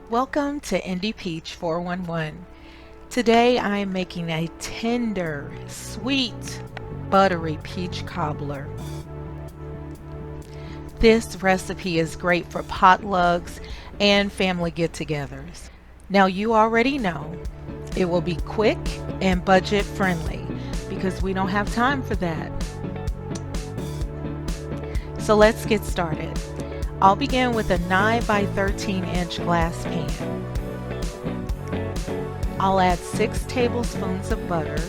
Welcome to Indie Peach 411. Today I am making a tender, sweet, buttery peach cobbler. This recipe is great for potlucks and family get-togethers. Now you already know it will be quick and budget friendly because we don't have time for that. So let's get started. I'll begin with a 9 by 13 inch glass pan. I'll add 6 tablespoons of butter.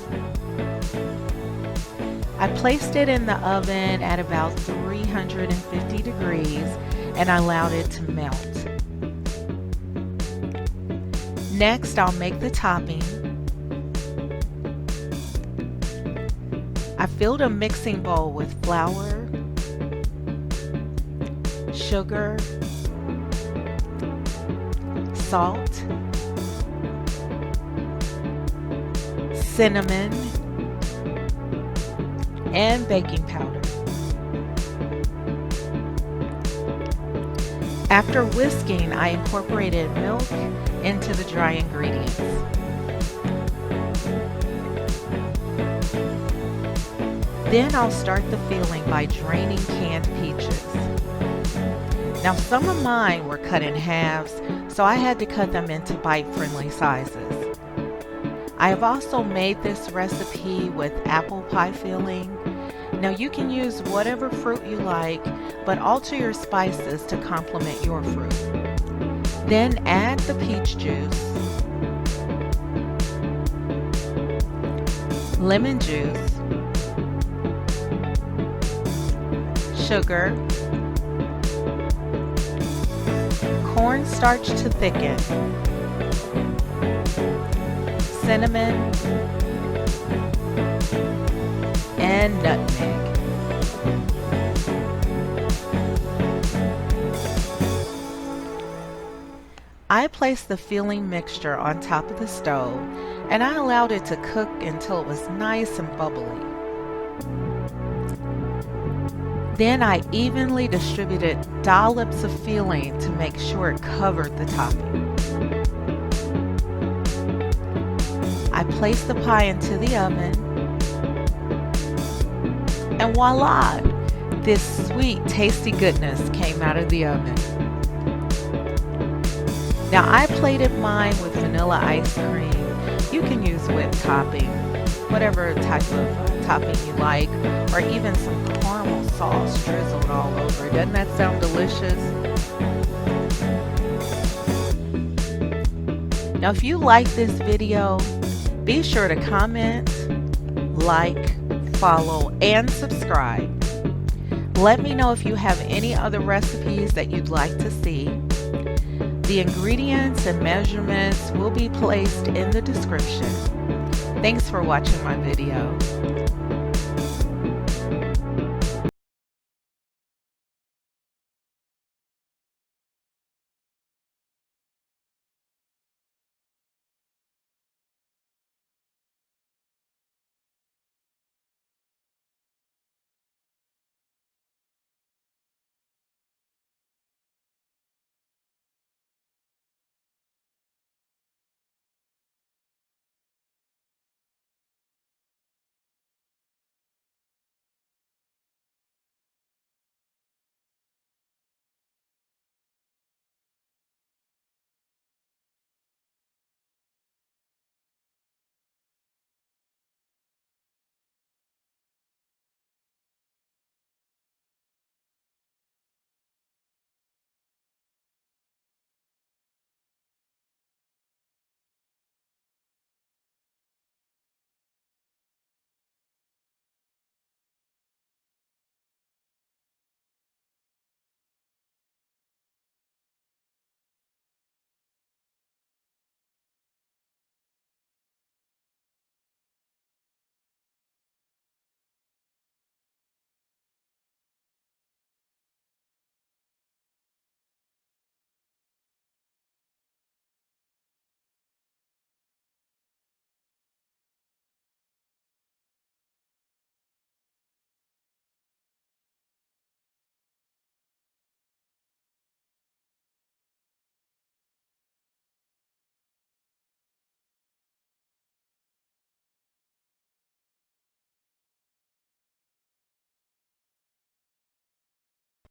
I placed it in the oven at about 350 degrees and I allowed it to melt. Next, I'll make the topping. I filled a mixing bowl with flour, sugar, salt, cinnamon, and baking powder. After whisking, I incorporated milk into the dry ingredients. Then I'll start the filling by draining canned peaches. Now some of mine were cut in halves, so I had to cut them into bite-friendly sizes. I have also made this recipe with apple pie filling. Now you can use whatever fruit you like, but alter your spices to complement your fruit. Then add the peach juice, lemon juice, sugar, cornstarch to thicken, cinnamon, and nutmeg. I placed the filling mixture on top of the stove and I allowed it to cook until it was nice and bubbly. Then I evenly distributed dollops of filling to make sure it covered the topping. I placed the pie into the oven, and voila! This sweet, tasty goodness came out of the oven. Now I plated mine with vanilla ice cream. You can use whipped topping, whatever type of topping you like, or even some caramel sauce drizzled all over. Doesn't that sound delicious? Now if you like this video, be sure to comment, like, follow, and subscribe. Let me know if you have any other recipes that you'd like to see. The ingredients and measurements will be placed in the description. Thanks for watching my video.